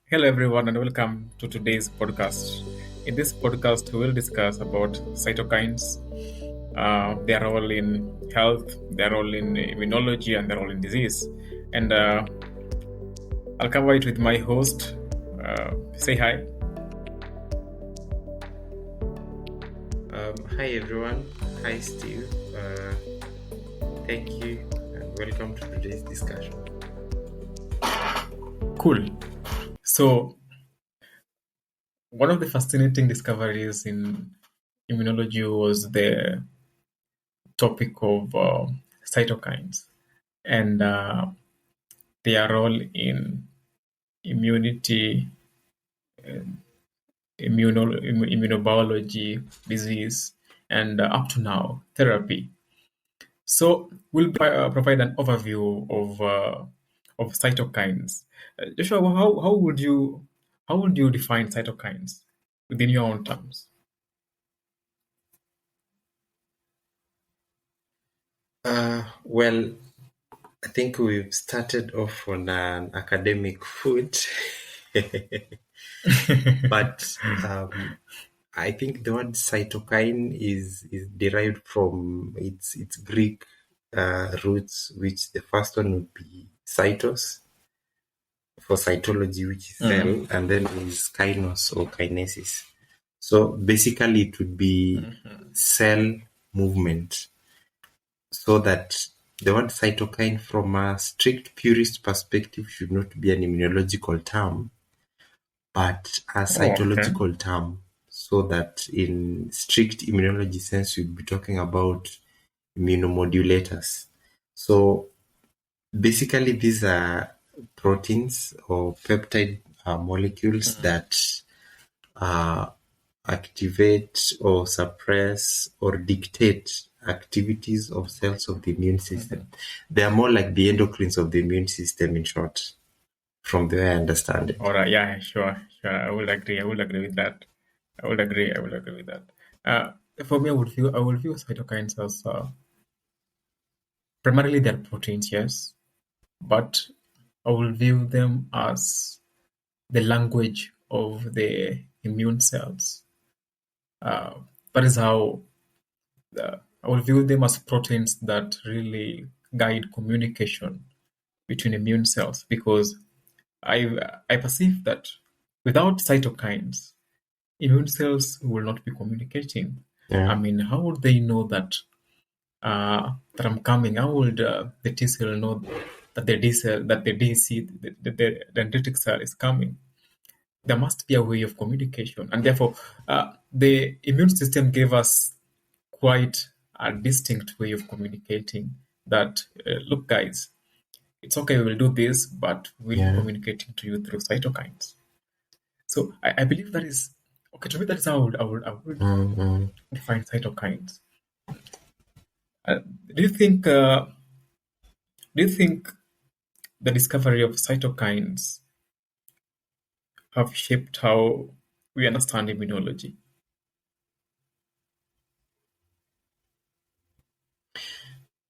Hello, everyone, and welcome to today's podcast. In this podcast, we will discuss about cytokines, their role in health, their role in immunology, and their role in disease. And I'll cover it with my host. Say hi. Hi everyone. Hi Steve. Thank you and welcome to today's discussion. Cool. So, one of the fascinating discoveries in immunology was the topic of cytokines and their role in immunity, immunobiology, disease, and up to now, therapy. So we'll provide an overview of cytokines. Joshua, how would you define cytokines within your own terms? Well, I think we've started off on an academic foot, but I think the word cytokine is derived from its Greek roots, which the first one would be cytos for cytology, which is cell, and then is kinos or kinesis. So basically, it would be cell movement. So that the word cytokine, from a strict purist perspective, should not be an immunological term, but a Okay. cytological term. So that in strict immunology sense, you'd be talking about immunomodulators. So basically, these are proteins or peptide molecules that activate or suppress or dictate activities of cells of the immune system. They are more like the endocrines of the immune system, in short, from the way I understand it. All right. Yeah. Sure. I will agree. I will agree with that. I will agree with that. Uh, for me, I would view cytokines as primarily they're proteins, yes, but I will view them as the language of the immune cells. That is how I will view them as proteins that really guide communication between immune cells because I perceive that without cytokines, immune cells will not be communicating. I Yeah. mean, how would they know that I'm coming? How would the T cell know that the D cell, that the DC, the dendritic cell is coming? There must be a way of communication, and therefore, the immune system gave us quite a distinct way of communicating. That look, guys, it's okay, we will do this, but we'll be Yeah. communicating to you through cytokines. So I believe that is okay. To me, that is how I would Mm-hmm. define cytokines. Uh, do you think? Do you think the discovery of cytokines have shaped how we understand immunology?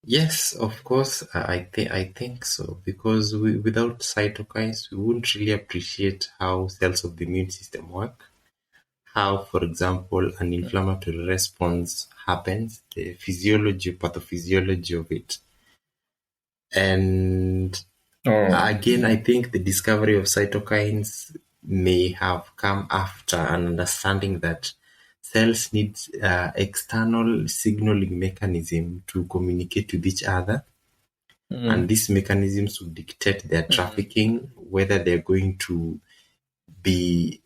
Yes, of course, I think so, because without cytokines, we wouldn't really appreciate how cells of the immune system work. How, for example, an inflammatory response happens, the physiology, pathophysiology of it. And Oh, again, I think the discovery of cytokines may have come after an understanding that cells need external signaling mechanism to communicate with each other, and mm, these mechanisms will dictate their trafficking, whether they're going to be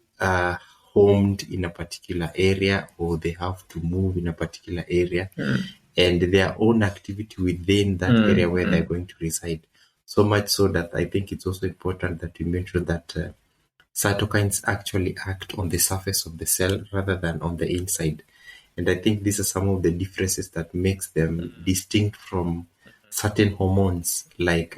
homed in a particular area or they have to move in a particular area, mm, and their own activity within that area mm, where they're mm, going to reside. So much so that I think it's also important that we mention that cytokines actually act on the surface of the cell rather than on the inside. And I think these are some of the differences that makes them distinct from certain hormones like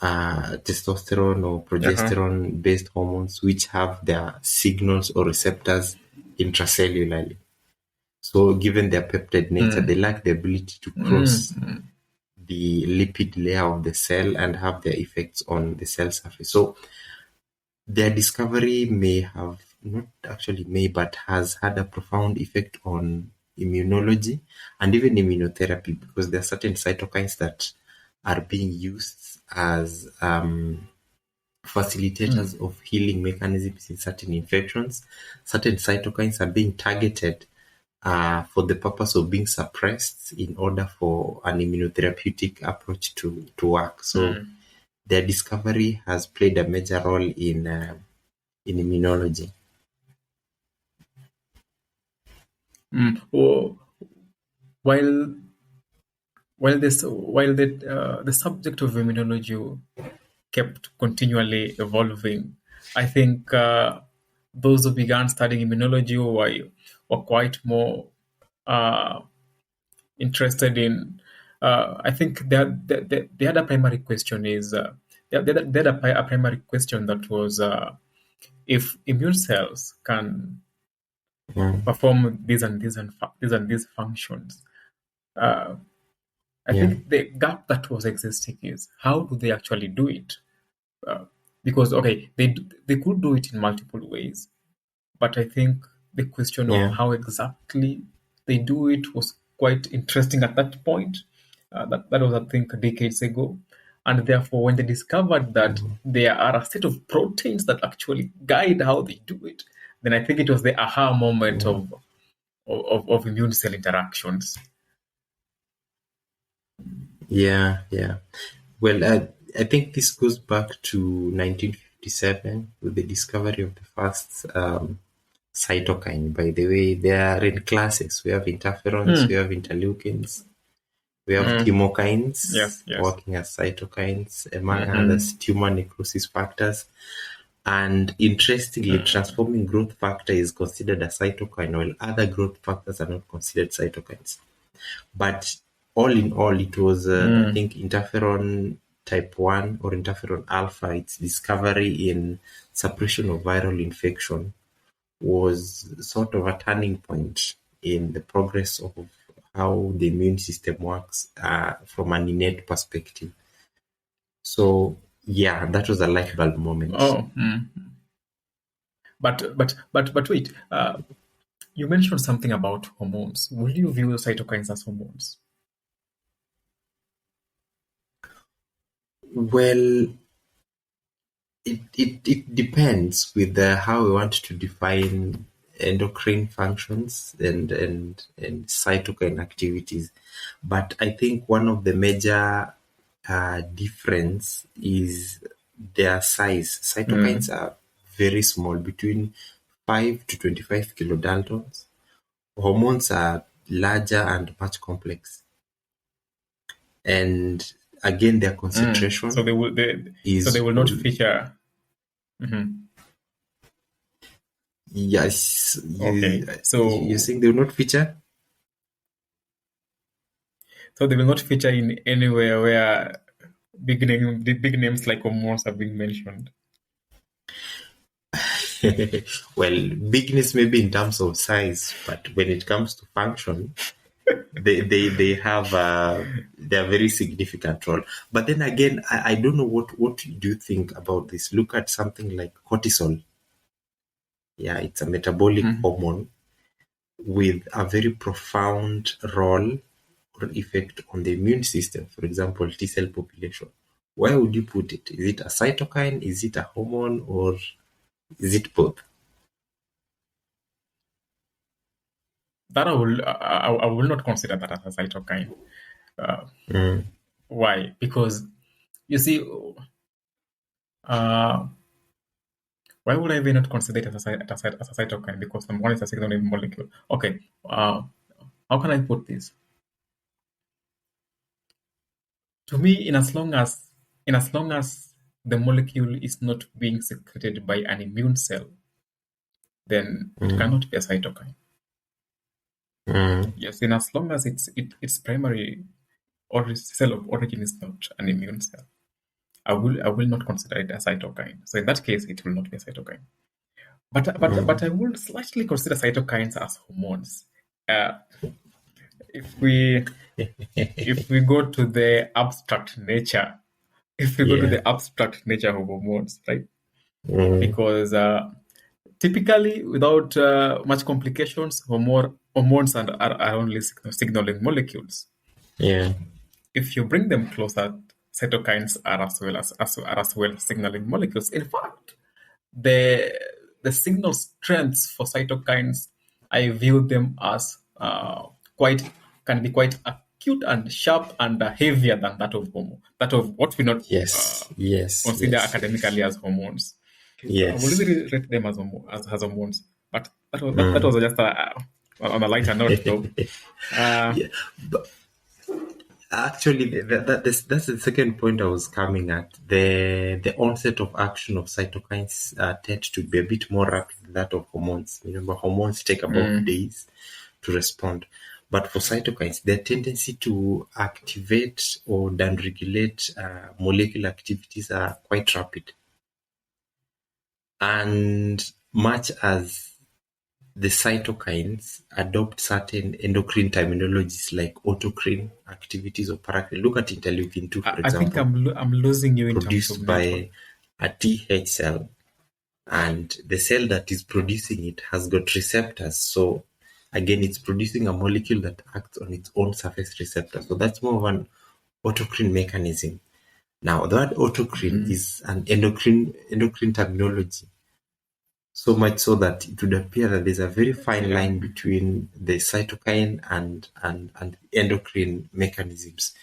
testosterone or uh-huh, progesterone based hormones, which have their signals or receptors intracellularly. So, given their peptide nature, they mm, lack the ability to mm, cross the lipid layer of the cell and have their effects on the cell surface. So, Their discovery may have, not actually may, but has had a profound effect on immunology and even immunotherapy, because there are certain cytokines that are being used as facilitators of healing mechanisms in certain infections. Certain cytokines are being targeted for the purpose of being suppressed in order for an immunotherapeutic approach to work. So their discovery has played a major role in immunology. Oh, while the subject of immunology kept continually evolving, I think those who began studying immunology were quite more uh, interested in. I think the other primary question is they had a primary question that was if immune cells can Mm, perform these functions. Uh, I yeah, think the gap that was existing is how do they actually do it? Uh, because okay, they could do it in multiple ways, but I think the question of yeah, how exactly they do it was quite interesting at that point. That was, I think, decades ago. And therefore, when they discovered that there are a set of proteins that actually guide how they do it, then I think it was the aha moment mm, of immune cell interactions. yeah. Well, I think this goes back to 1957 with the discovery of the first cytokine. By the way, they are in classes. We have interferons, we Hmm. have interleukins, we have Hmm. chemokines Yes, yes. working as cytokines, among Hmm. others, tumor necrosis factors. And interestingly, transforming growth factor is considered a cytokine, while other growth factors are not considered cytokines. But all in all, it was, I Hmm. think, interferon type 1 or interferon alpha, its discovery in suppression of viral infection was sort of a turning point in the progress of how the immune system works from an innate perspective. So, yeah, that was a light bulb moment. Oh, but wait. You mentioned something about hormones. Will you view cytokines as hormones? Well, it depends with how we want to define endocrine functions and cytokine activities. But I think one of the major difference is their size. Cytokines Mm. are very small, between 5 to 25 kilodaltons. Hormones are larger and much complex. And again, their So concentration they is will not feature. Mhm. yes. Okay. You think they will not feature? So they will not feature in anywhere where the big names like hormones are being mentioned. Well, bigness maybe in terms of size, but when it comes to function, they have their very significant role. But then again, I don't know what do you think about this. Look at something like cortisol. Yeah, it's a metabolic Mhm. hormone with a very profound role or effect on the immune system. For example, T cell population. Where would you put it? Is it a cytokine? Is it a hormone? Or is it both? That I will not consider that as a cytokine. Uh, Mm, why? Because you see, uh, why would I even not consider it as a cytokine? Because number one is a secondary molecule. Okay. How can I put this? To me, in as long as the molecule is not being secreted by an immune cell, then it mm, cannot be a cytokine. mm, Yes, in as long as its primary or its cell of origin is not an immune cell, I will not consider it a cytokine. So in that case, it will not be a cytokine. But mm. I will slightly consider cytokines as hormones. Uh, if we if we go to the abstract nature, if we go to Yeah. the abstract nature of hormones, right? because typically, without much complications, hormones are only signaling molecules. Yeah. If you bring them closer, cytokines are as well signaling molecules. In fact, the the signal strengths for cytokines, I view them as quite can be quite acute and sharp and heavier than that of what we not Yes. Yes. consider Yes. Yes. academically as hormones. I would Yes. really rate them as hormones, but that was just on a lighter note, though. Uh, Yeah. But actually, that's the second point I was coming at. The onset of action of cytokines tend to be a bit more rapid than that of hormones. Remember, hormones take about days to respond. But for cytokines, their tendency to activate or downregulate molecular activities are quite rapid. And much as the cytokines adopt certain endocrine terminologies like autocrine activities or paracrine. Look at interleukin 2, for I think example, I'm losing you in terms of produced network. by a Th cell, and the cell that is producing it has got receptors. So again, it's producing a molecule that acts on its own surface receptor. So that's more of an autocrine mechanism. Now, the word autocrine is an endocrine terminology, so much so that it would appear that there's a very fine Yeah. line between the cytokine and endocrine mechanisms.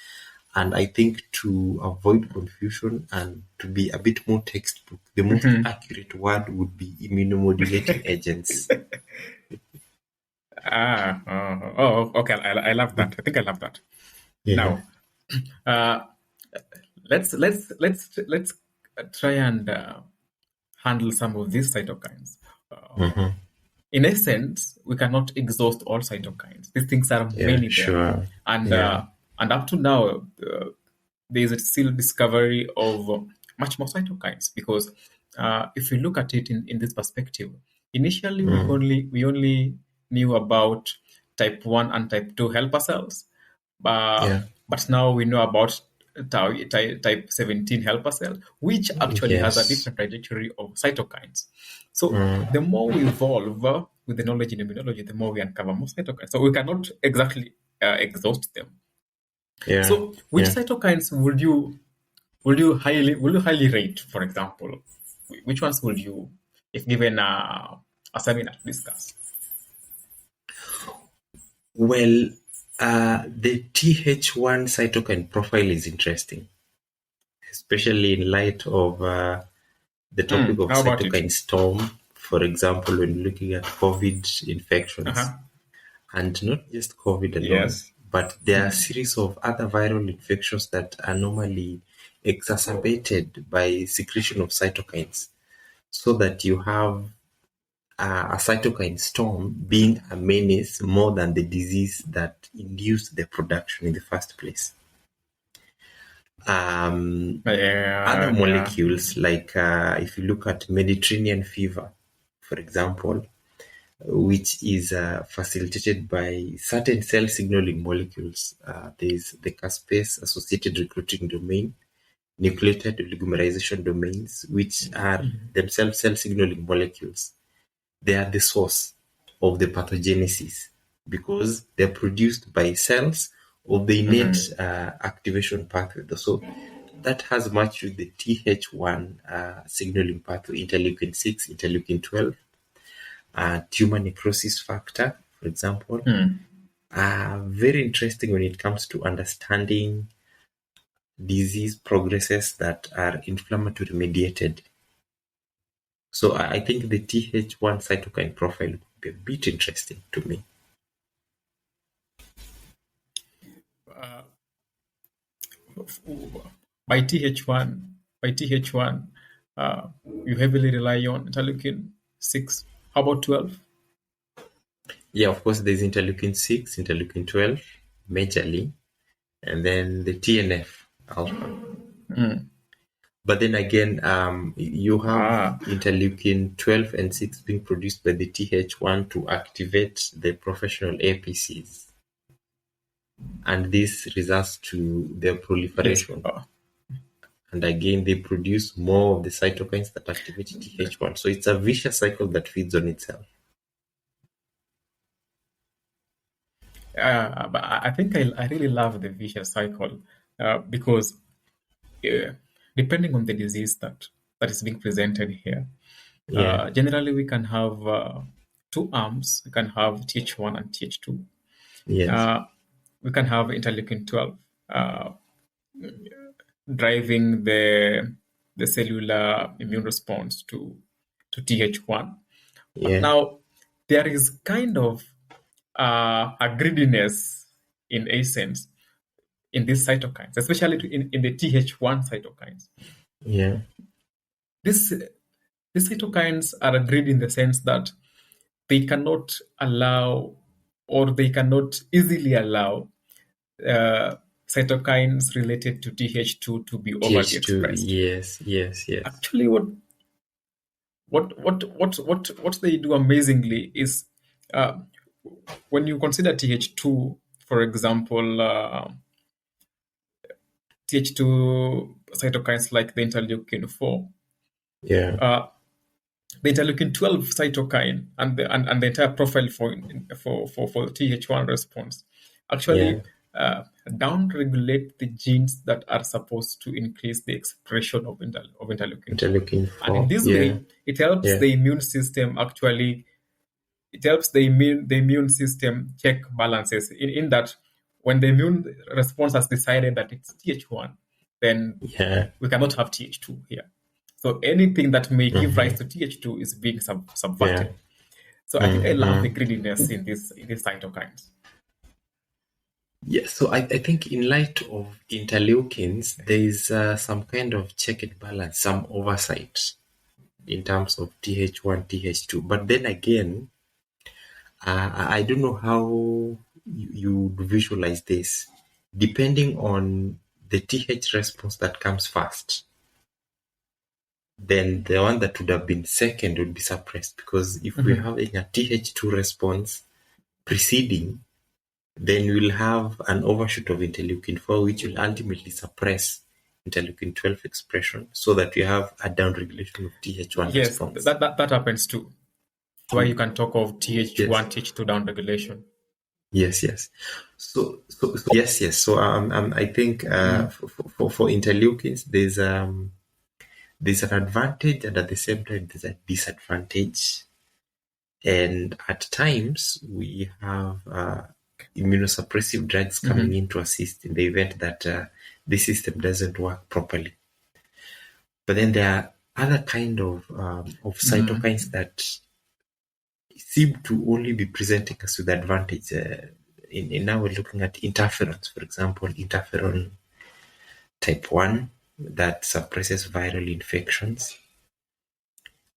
And I think to avoid confusion and to be a bit more textbook, the most accurate word would be immunomodulating agents. Okay. I love that. I think I love that. Yeah. Now, uh, let's try and handle some of these cytokines. In essence, we cannot exhaust all cytokines. These things are Yeah, many there, sure. and Yeah. up to now, there is still discovery of much more cytokines because if we look at it in this perspective, initially we only knew about type 1 and type 2 helper cells, Yeah. but now we know about type 17 helper cell, which actually has a Yes. different trajectory of cytokines. So the more we evolve with the knowledge in immunology, the more we uncover more cytokines. So we cannot exactly exhaust them. Yeah. So which Yeah. cytokines would you highly rate, for example? Which ones would you, if given a seminar to discuss? Well, the Th1 cytokine profile is interesting, especially in light of the topic of How about it? cytokine storm, for example, when looking at COVID infections, Uh-huh. and not just COVID alone, Yes. but there are a series of other viral infections that are normally exacerbated by secretion of cytokines, so that you have a cytokine storm being a menace more than the disease that induced the production in the first place. Other Yeah. molecules, like if you look at Mediterranean fever, for example, which is facilitated by certain cell signaling molecules. There's the caspase associated recruiting domain, nucleotide oligomerization domains, which are themselves cell signaling molecules. They are the source of the pathogenesis because they're produced by cells of the innate activation pathway. So that has much with the Th1 signaling pathway, interleukin 6, interleukin 12, tumor necrosis factor, for example, are very interesting when it comes to understanding disease progresses that are inflammatory mediated. So I think the Th1 cytokine profile would be a bit interesting to me. By Th1, by Th1, you heavily rely on interleukin 6. How about 12? Yeah, of course, there's interleukin 6, interleukin 12, majorly, and then the TNF alpha. But then again, you have Ah, interleukin 12 and 6 being produced by the Th1 to activate the professional APCs. And this results to their yes. proliferation. and again they produce more of the cytokines that activate Th1. So it's a vicious cycle that feeds on itself. But I think I really love the vicious cycle because uh, depending on the disease that is being presented here, Yeah. generally we can have two arms. We can have Th1 and Th2. Yes. We can have interleukin 12 driving the cellular immune response to Th1. But Yeah. now there is kind of a greediness in essence in these cytokines, especially in the Th1 cytokines. Yeah. This, these cytokines are greedy in the sense that they cannot allow or they cannot easily allow uh, cytokines related to Th2 to be overly Th2. expressed. Yes. Yes. Yes. Actually, what they do amazingly is uh, when you consider Th2, for example, Th2 cytokines like the interleukin 4, Yeah. uh, the interleukin 12 cytokine and the entire profile for Th1 response Yeah. actually down-regulate the genes that are supposed to increase the expression of interleukin 4. Interleukin And in 4. this Yeah. way, it helps Yeah. the immune system actually it helps the immune system check balances in that when the immune response has decided that it's Th1, then Yeah. we cannot have Th2 here. So anything that may give rise Mm-hmm. to Th2 is being Yeah. subverted. So I think I love the Mm-hmm. greediness in these cytokines. Yeah, so I think in light of interleukins, there is some kind of check and balance, some oversight in terms of Th1, Th2. But then again, I don't know how you visualize this. Depending on the Th response that comes first, then the one that would have been second would be suppressed. Because if we're Mhm. having a Th2 response preceding, then we'll have an overshoot of interleukin 4, which will ultimately suppress interleukin 12 expression so that we have a downregulation of Th1 Yes, response. that happens too. Why you can talk of Yes, Th1, Th2 down regulation. yes, yes. So yes, yes. So I think Mm. for interleukins, there's an advantage and at the same time there's a disadvantage. And at times we have immunosuppressive drugs coming Mhm. in to assist in the event that the system doesn't work properly. But then there are other kind of Mm. cytokines that seem to only be presenting us with advantage. In now we're looking at interferons, for example, interferon type 1 that suppresses viral infections.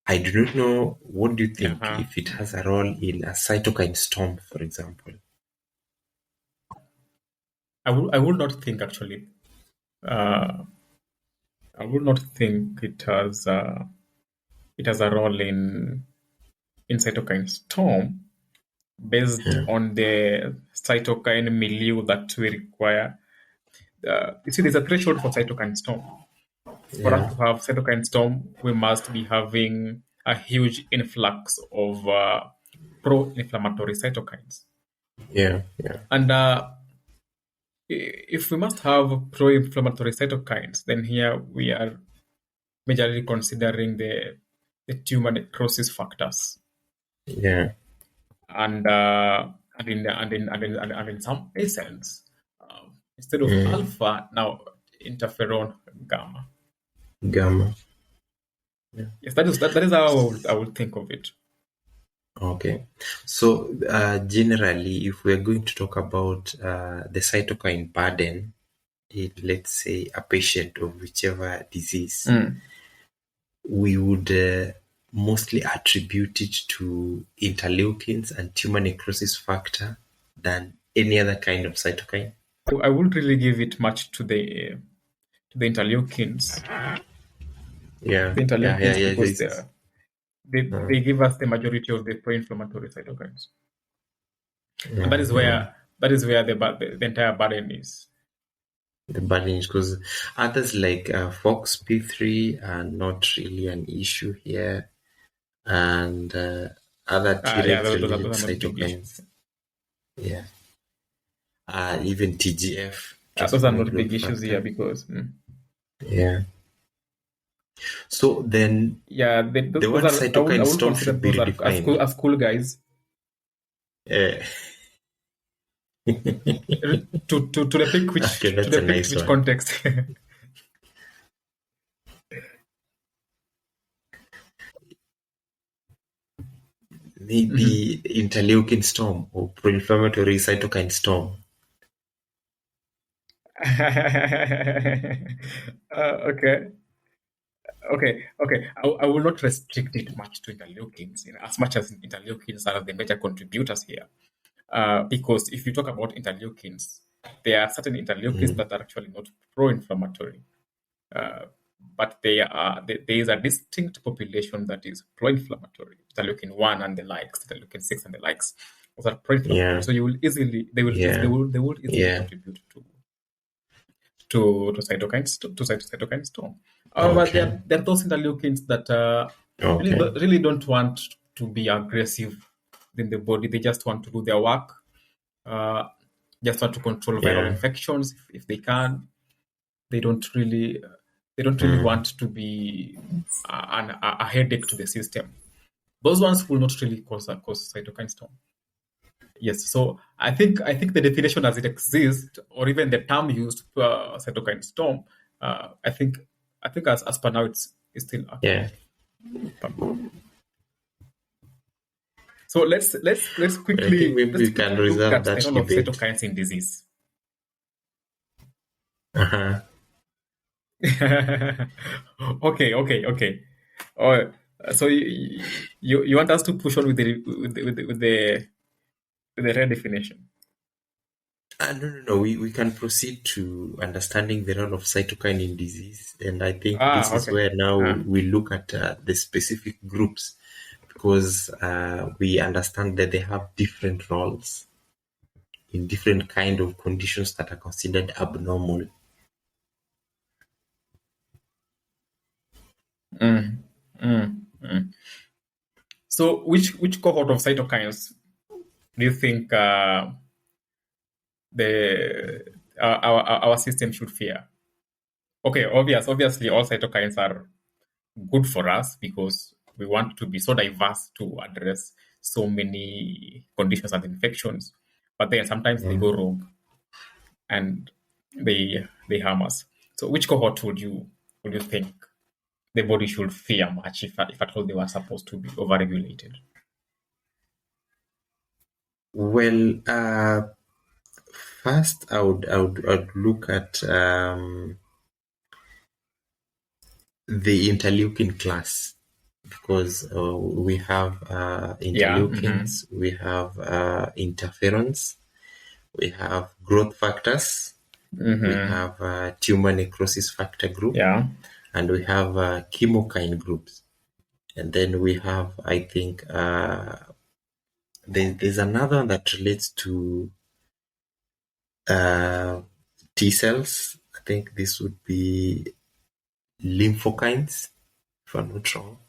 I do not know, what do you think Uh-huh. if it has a role in a cytokine storm, for example? I would not think actually. Uh, I would not think it has a role in cytokine storm based Yeah, on the cytokine milieu that we require. You see, there's a threshold for cytokine storm. For us yeah, to have cytokine storm, we must be having a huge influx of pro-inflammatory cytokines. yeah, yeah, And if we must have pro-inflammatory cytokines, then here we are majorly considering the tumor necrosis factors, yeah. and in some essence, instead of Mm, alpha, now interferon gamma. gamma. Yeah. Yes, that is how I would think of it. Okay. So, generally, if we're going to talk about the cytokine burden in, let's say, a patient of whichever disease, Mm. we would mostly attribute it to interleukins and tumor necrosis factor than any other kind of cytokine. I wouldn't really give it much to the interleukins, Yeah, the yeah, yeah, interleukins yeah. because This is, they give us the majority of the pro-inflammatory cytokines, and that yeah, is yeah, where that is where the entire burden is. the burden because others like FOXP3 are not really an issue here, and other Yeah, Tregs related those are not big issues. cytokines, yeah, even TGF, Those are transforming not growth big issues here factor, because yeah. So then yeah, the those word are I cytokine would storm consider should be those are redefined. as cool guys. Uh, To depict okay, which to that's a depict nice which one. context. Mhm. Maybe interleukin storm or pro-inflammatory cytokine storm. Okay. Okay. I will not restrict it much to interleukins, as much as interleukins are the major contributors here. Because if you talk about interleukins, there are certain interleukins Mm, that are actually not pro-inflammatory, uh, but there is a distinct population that is pro-inflammatory. Interleukin 1 and the likes, interleukin 6 and the likes, those are pro-inflammatory. yeah, So you will easily yeah, they will easily yeah. contribute to cytokine storm. However, Okay, there are those interleukins that okay, really don't want to be aggressive in the body. They just want to do their work. Uh, just want to control viral yeah. infections if they can. They don't really Mm, want to be a headache to the system. Those ones will not really cause cytokine storm. Yes, so I think the definition as it exists, or even the term used, cytokine storm, I think as per now it's still yeah. accurate. So let's But I think maybe we can quickly look reserve at the that role of debate. cytokines in disease. Uh-huh. Okay. Oh, so you want us to push on with the redefinition? No. We can proceed to understanding the role of cytokine in disease. And I think this is Okay. where now Ah. we look at the specific groups because we understand that they have different roles in different kind of conditions that are considered abnormal. Mm, mm. So, which cohort of cytokines do you think the our system should fear? Okay, obviously, all cytokines are good for us because we want to be so diverse to address so many conditions and infections. But then sometimes they Yeah. go wrong and they harm us. So, which cohort would you think the body should fear much if at all they were supposed to be overregulated? Well, first I would look at the interleukin class because we have Yeah. interleukins, we have interferons, we have growth factors, we have tumor necrosis factor group, Yeah. and we have chemokine groups. And then we have, I think, there's another one that relates to uh, T cells. I think this would be lymphokines, if I'm not wrong.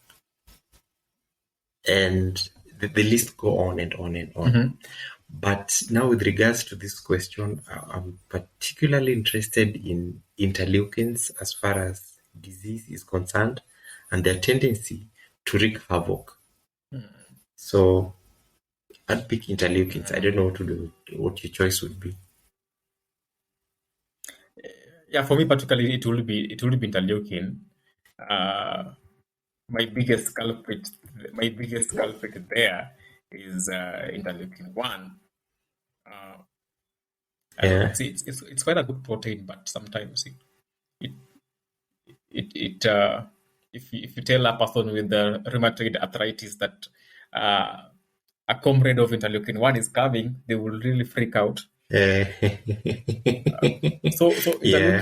And the list go on and on and on. Mhm. But now, with regards to this question, I'm particularly interested in interleukins as far as disease is concerned and their tendency to wreak havoc. So I'd pick interleukins. I don't know what to do, what your choice would be. Yeah, for me particularly, it will be interleukin. Uh, my biggest culprit, there is interleukin 1. Uh, I don't know. Yeah. See, it's quite a good protein, but sometimes it it if you tell a person with the rheumatoid arthritis that uh, a comrade of interleukin 1 is coming, they will really freak out. Uh, So yeah.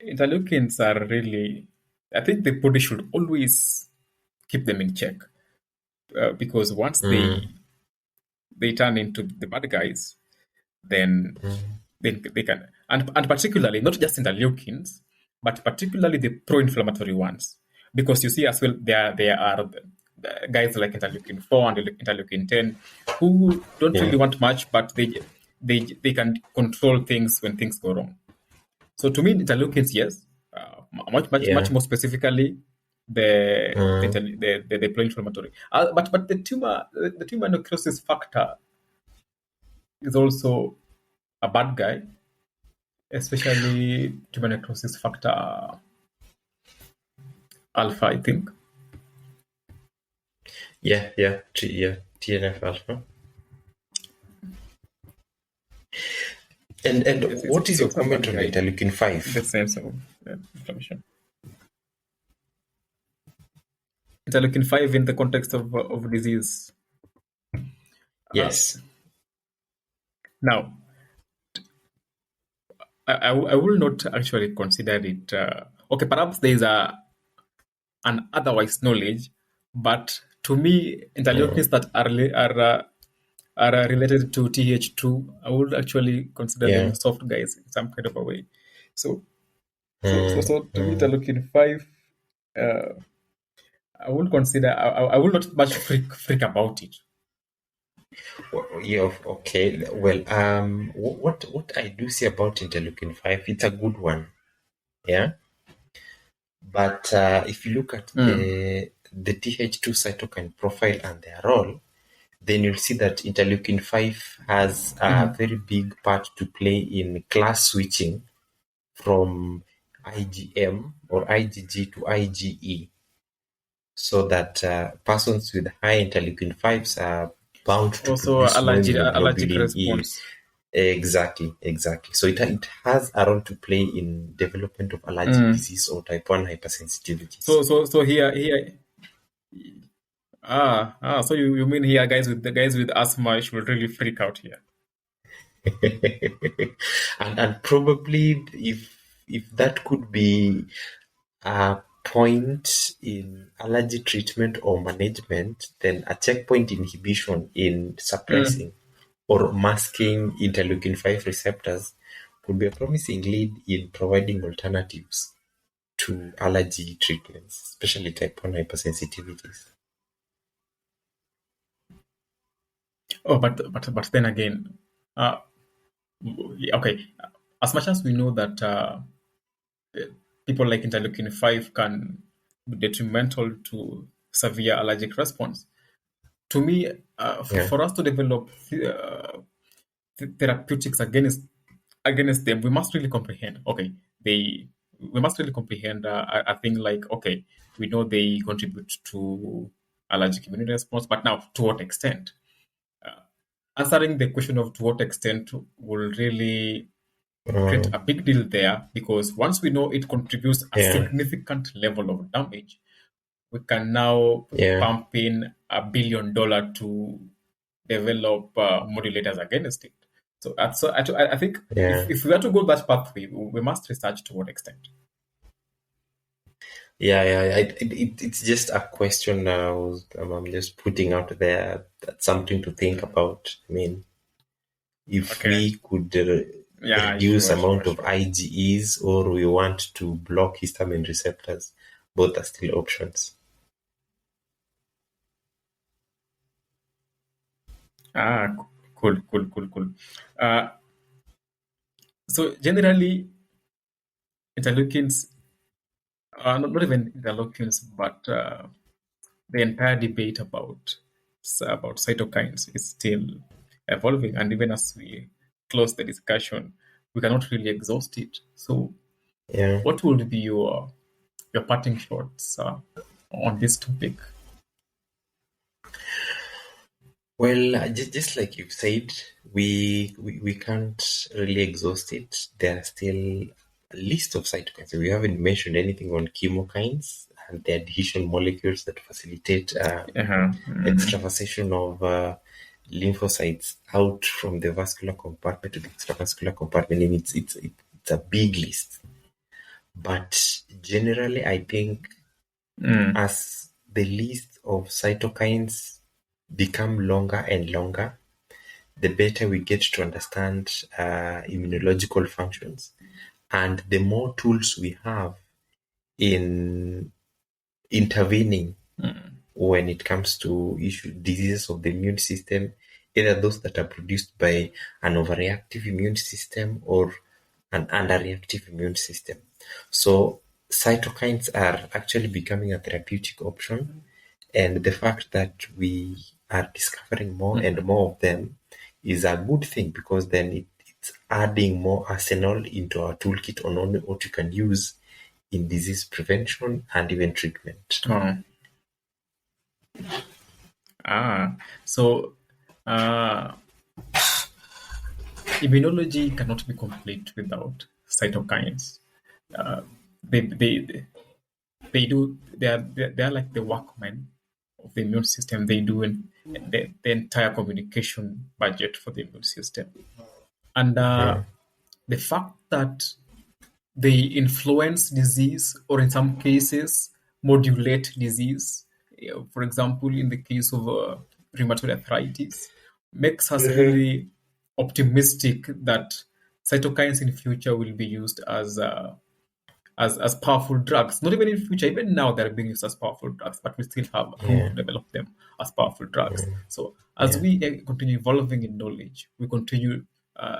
interleukins are really, I think the body should always keep them in check, because once Mm, they turn into the bad guys, then they can, and particularly not just interleukins, but particularly the pro-inflammatory ones, because you see as well there are guys like interleukin 4 and interleukin 10 who don't Yeah. really want much, but they can control things when things go wrong. So to me, interleukins, yes, much Yeah. more specifically the pro-inflammatory. But the tumor necrosis factor is also a bad guy, especially tumor necrosis factor alpha, I think. Yeah. TNF alpha. And what is It's your also a comment bad on guy interleukin in the 5? sense of inflammation. Interleukin 5 in the context of disease. Uh, Yes. Now, I will not actually consider it. Okay, perhaps there is an otherwise knowledge, but to me, interleukins that are related to Th2, I would actually consider them Yeah. soft guys in some kind of a way. So, Mm, so to me, mm. interleukin 5, uh, I will consider. I will not much freak about it. Yeah, okay. Well, what I do see about interleukin 5, it's a good one. Yeah. But if you look at Mm. the Th2 cytokine profile and their role, then you'll see that interleukin 5 has a Mm. very big part to play in class switching from IgM or IgG to IgE, so that persons with high interleukin 5s are bound to Also, produce more allergic immunoglobulin E. response. Exactly. So it has a role to play in development of allergic Mm. disease or type 1 hypersensitivities. So here. So you mean here guys with asthma should really freak out here? And probably if that could be a point in allergy treatment or management, then a checkpoint inhibition in Mm. suppressing or masking interleukin 5 receptors could be a promising lead in providing alternatives to allergy treatments, especially type 1 hypersensitivities. Oh, but then again, uh, okay. As much as we know that people like interleukin 5 can be detrimental to severe allergic response, to me, Yeah, for us to develop therapeutics against them, we must really comprehend. Okay, we must really comprehend a thing like, okay, we know they contribute to allergic immunity response, but now to what extent? Answering the question of to what extent will really create uh, a big deal there, because once we know it contributes a yeah, significant level of damage, we can now yeah, pump in $1 billion to develop modulators against it. So, I think yeah. if we are to go that pathway, we must research to what extent. Yeah. It's just a question now. I'm just putting out there. That's something to think about. I mean, if Okay. we could Yeah, reduce sure. amount of IgEs or we want to block histamine receptors, both are still options. Ah, cool. Uh, so generally, interleukins, not even interleukins, but the entire debate about cytokines is still evolving, and even as we close the discussion, we cannot really exhaust it. So, Yeah. what would be your parting shots on this topic? Well, just like you said, we can't really exhaust it. There are still a list of cytokines. We haven't mentioned anything on chemokines and the adhesion molecules that facilitate Uh-huh. Mm. extravasation of lymphocytes out from the vascular compartment to the extravascular compartment. And it's a big list. But generally, I think Mm. as the list of cytokines become longer and longer, the better we get to understand immunological functions, and the more tools we have in intervening when it comes to diseases of the immune system, either those that are produced by an overreactive immune system or an underreactive immune system. So cytokines are actually becoming a therapeutic option, and the fact that we are discovering more and more of them is a good thing, because then it's adding more arsenal into our toolkit on only what you can use in disease prevention and even treatment. Oh. So uh, immunology cannot be complete without cytokines. Uh, they, they, they do, they are like the workmen of the immune system. They do the entire communication budget for the immune system. And the fact that they influence disease, or in some cases modulate disease, for example in the case of rheumatoid arthritis, makes us really optimistic that cytokines in future will be used as powerful drugs. Not even in future, even now they're being used as powerful drugs, but we still have room Yeah, to develop them as powerful drugs. So as yeah, we continue evolving in knowledge, we continue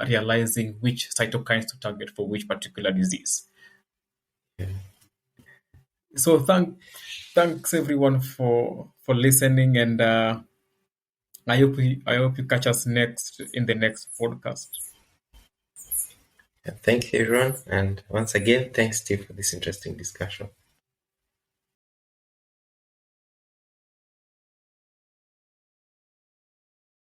realizing which cytokines to target for which particular disease. yeah. So thanks everyone for listening, and I hope you catch us next in the next podcast. Thank you, everyone. And once again, thanks, Steve, for this interesting discussion.